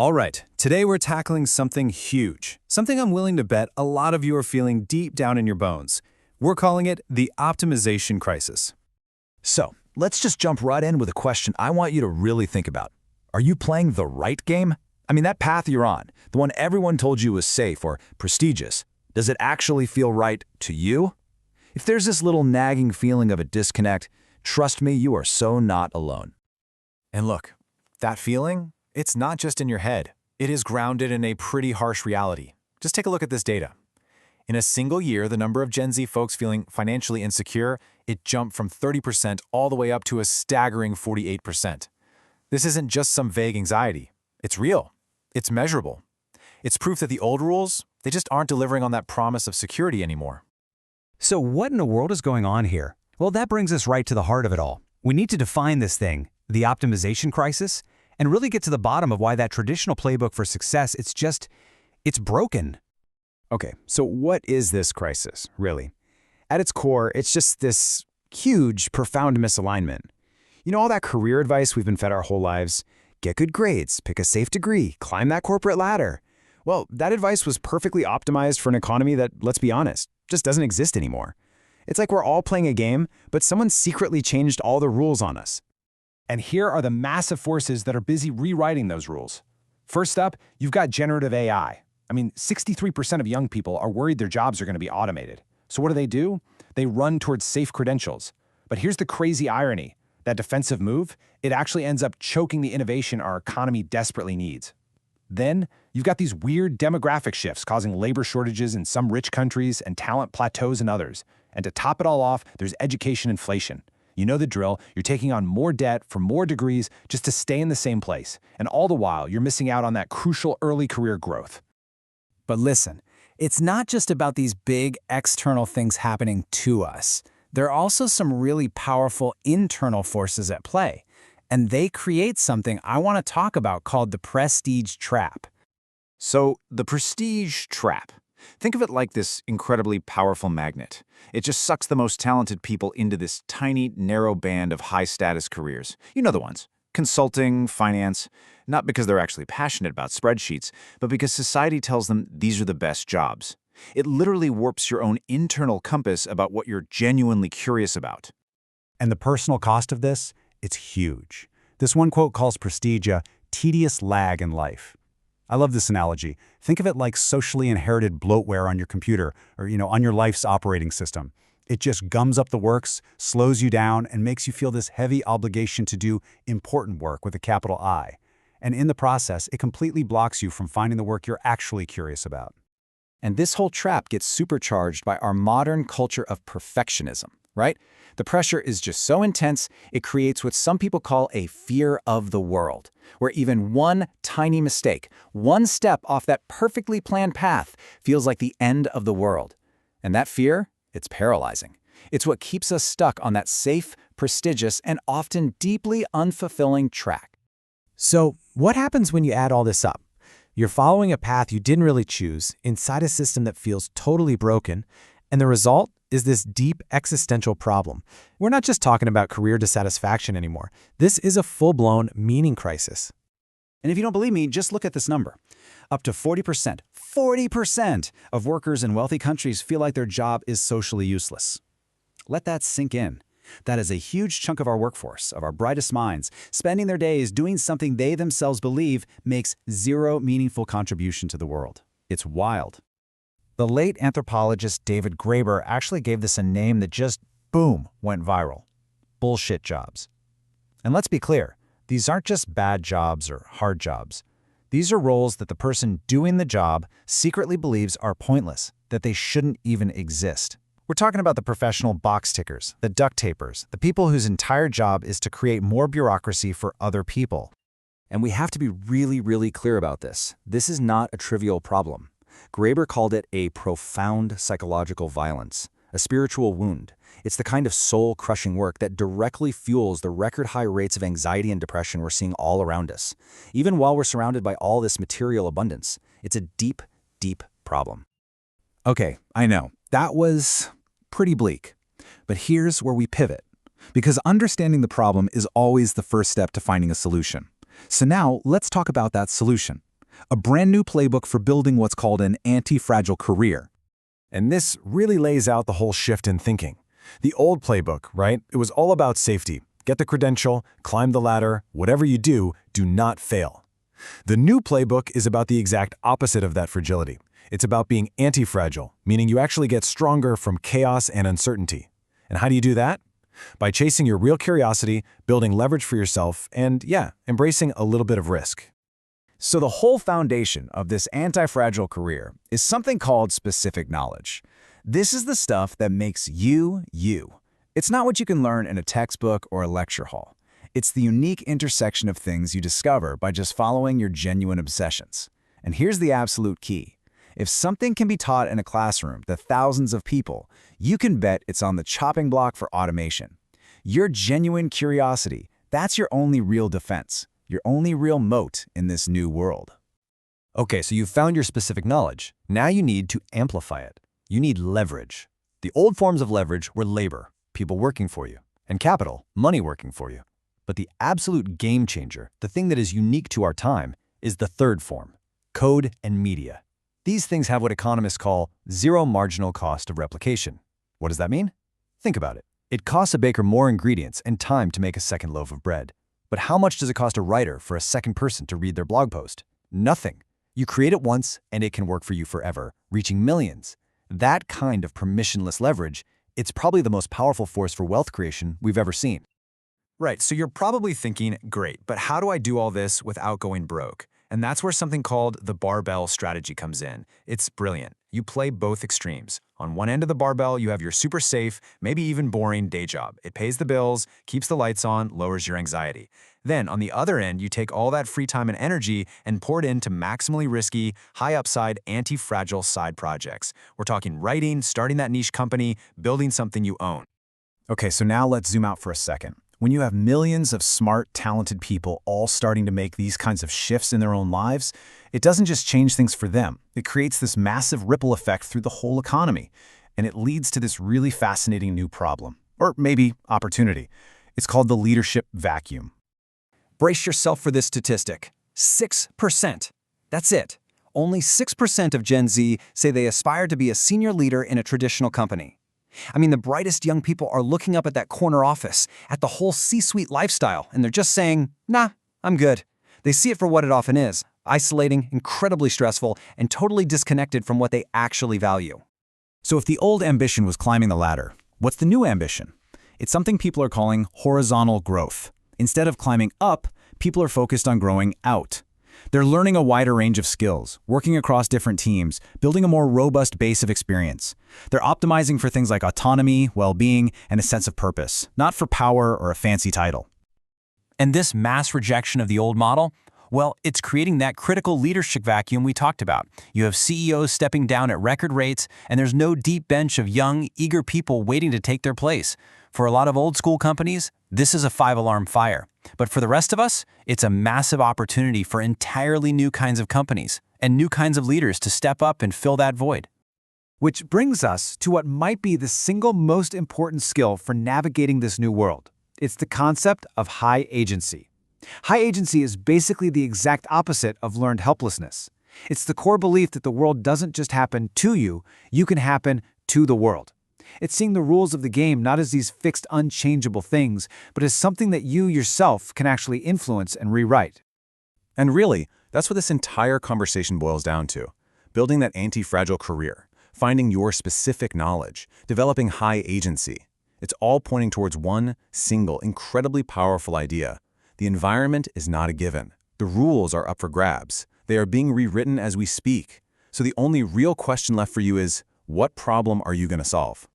All right, today we're tackling something huge, something I'm willing to bet a lot of you are feeling deep down in your bones. We're calling it the optimization crisis. So, let's just jump right in with a question I want you to really think about. Are you playing the right game? I mean, that path you're on, the one everyone told you was safe or prestigious, does it actually feel right to you? If there's this little nagging feeling of a disconnect, trust me, you are so not alone. And look, that feeling, it's not just in your head. It is grounded in a pretty harsh reality. Just take a look at this data. In a single year, the number of Gen Z folks feeling financially insecure, it jumped from 30% all the way up to a staggering 48%. This isn't just some vague anxiety. It's real. It's measurable. It's proof that the old rules, they just aren't delivering on that promise of security anymore. So what in the world is going on here? Well, that brings us right to the heart of it all. We need to define this thing, the optimization crisis, and really get to the bottom of why that traditional playbook for success, it's broken. Okay, so what is this crisis, really? At its core, it's just this huge, profound misalignment. You know all that career advice we've been fed our whole lives? Get good grades, pick a safe degree, climb that corporate ladder. Well, that advice was perfectly optimized for an economy that, let's be honest, just doesn't exist anymore. It's like we're all playing a game, but someone secretly changed all the rules on us. And here are the massive forces that are busy rewriting those rules. First up, you've got generative AI. 63% of young people are worried their jobs are going to be automated. So what do? They run towards safe credentials. But here's the crazy irony. That defensive move, it actually ends up choking the innovation our economy desperately needs. Then, you've got these weird demographic shifts causing labor shortages in some rich countries and talent plateaus in others. And to top it all off, there's education inflation. You know the drill. You're taking on more debt for more degrees just to stay in the same place. And all the while, you're missing out on that crucial early career growth. But listen, it's not just about these big external things happening to us. There are also some really powerful internal forces at play. And they create something I want to talk about called the prestige trap. So, the prestige trap. Think of it like this incredibly powerful magnet. It just sucks the most talented people into this tiny, narrow band of high-status careers. You know the ones. Consulting, finance. Not because they're actually passionate about spreadsheets, but because society tells them these are the best jobs. It literally warps your own internal compass about what you're genuinely curious about. And the personal cost of this? It's huge. This one quote calls prestige a tedious lag in life. I love this analogy. Think of it like socially inherited bloatware on your computer or, on your life's operating system. It just gums up the works, slows you down, and makes you feel this heavy obligation to do important work with a capital I. And in the process, it completely blocks you from finding the work you're actually curious about. And this whole trap gets supercharged by our modern culture of perfectionism, right? The pressure is just so intense, it creates what some people call a fear of the world, where even one tiny mistake, one step off that perfectly planned path feels like the end of the world. And that fear, it's paralyzing. It's what keeps us stuck on that safe, prestigious, and often deeply unfulfilling track. So, what happens when you add all this up? You're following a path you didn't really choose inside a system that feels totally broken, and the result is this deep existential problem. We're not just talking about career dissatisfaction anymore. This is a full-blown meaning crisis. And if you don't believe me, just look at this number. Up to 40% of workers in wealthy countries feel like their job is socially useless. Let that sink in. That is a huge chunk of our workforce, of our brightest minds, spending their days doing something they themselves believe makes zero meaningful contribution to the world. It's wild. The late anthropologist David Graeber actually gave this a name that just, boom, went viral. Bullshit jobs. And let's be clear, these aren't just bad jobs or hard jobs. These are roles that the person doing the job secretly believes are pointless, that they shouldn't even exist. We're talking about the professional box tickers, the duct tapers, the people whose entire job is to create more bureaucracy for other people. And we have to be really, really clear about this. This is not a trivial problem. Graeber called it a profound psychological violence, a spiritual wound. It's the kind of soul-crushing work that directly fuels the record-high rates of anxiety and depression we're seeing all around us. Even while we're surrounded by all this material abundance, it's a deep, deep problem. Okay, I know, that was pretty bleak. But here's where we pivot. Because understanding the problem is always the first step to finding a solution. So now, let's talk about that solution. a brand new playbook for building what's called an anti-fragile career. And this really lays out the whole shift in thinking. The old playbook, right? It was all about safety. Get the credential, climb the ladder, whatever you do not fail. The new playbook is about the exact opposite of that fragility. It's about being anti-fragile, meaning you actually get stronger from chaos and uncertainty. And how do you do that? By chasing your real curiosity, building leverage for yourself, and embracing a little bit of risk. So the whole foundation of this anti-fragile career is something called specific knowledge. This is the stuff that makes you, you. It's not what you can learn in a textbook or a lecture hall. It's the unique intersection of things you discover by just following your genuine obsessions. And here's the absolute key. If something can be taught in a classroom to thousands of people, you can bet it's on the chopping block for automation. Your genuine curiosity, that's your only real defense, your only real moat in this new world. Okay, so you've found your specific knowledge. Now you need to amplify it. You need leverage. The old forms of leverage were labor, people working for you, and capital, money working for you. But the absolute game changer, the thing that is unique to our time, is the third form, code and media. These things have what economists call zero marginal cost of replication. What does that mean? Think about it. It costs a baker more ingredients and time to make a second loaf of bread. But how much does it cost a writer for a second person to read their blog post? Nothing. You create it once and it can work for you forever, reaching millions. That kind of permissionless leverage, it's probably the most powerful force for wealth creation we've ever seen. Right, so you're probably thinking, great, but how do I do all this without going broke? And that's where something called the barbell strategy comes in. It's brilliant. You play both extremes. On one end of the barbell, you have your super safe, maybe even boring day job. It pays the bills, keeps the lights on, lowers your anxiety. Then, on the other end, you take all that free time and energy and pour it into maximally risky, high-upside, anti-fragile side projects. We're talking writing, starting that niche company, building something you own. Okay, so now let's zoom out for a second. When you have millions of smart, talented people all starting to make these kinds of shifts in their own lives, it doesn't just change things for them. It creates this massive ripple effect through the whole economy. And it leads to this really fascinating new problem, or maybe opportunity. It's called the leadership vacuum. Brace yourself for this statistic. 6%. That's it. Only 6% of Gen Z say they aspire to be a senior leader in a traditional company. I mean, the brightest young people are looking up at that corner office, at the whole C-suite lifestyle, and they're just saying, nah, I'm good. They see it for what it often is, isolating, incredibly stressful, and totally disconnected from what they actually value. So if the old ambition was climbing the ladder, what's the new ambition? It's something people are calling horizontal growth. Instead of climbing up, people are focused on growing out. They're learning a wider range of skills, working across different teams, building a more robust base of experience. They're optimizing for things like autonomy, well-being, and a sense of purpose, not for power or a fancy title. And this mass rejection of the old model, well, it's creating that critical leadership vacuum we talked about. You have CEOs stepping down at record rates, and there's no deep bench of young, eager people waiting to take their place. For a lot of old-school companies, this is a 5-alarm fire. But for the rest of us, it's a massive opportunity for entirely new kinds of companies and new kinds of leaders to step up and fill that void. Which brings us to what might be the single most important skill for navigating this new world. It's the concept of high agency. High agency is basically the exact opposite of learned helplessness. It's the core belief that the world doesn't just happen to you, you can happen to the world. It's seeing the rules of the game not as these fixed, unchangeable things, but as something that you yourself can actually influence and rewrite. And really, that's what this entire conversation boils down to. Building that anti-fragile career, finding your specific knowledge, developing high agency. It's all pointing towards one single, incredibly powerful idea. The environment is not a given. The rules are up for grabs. They are being rewritten as we speak. So the only real question left for you is, what problem are you going to solve?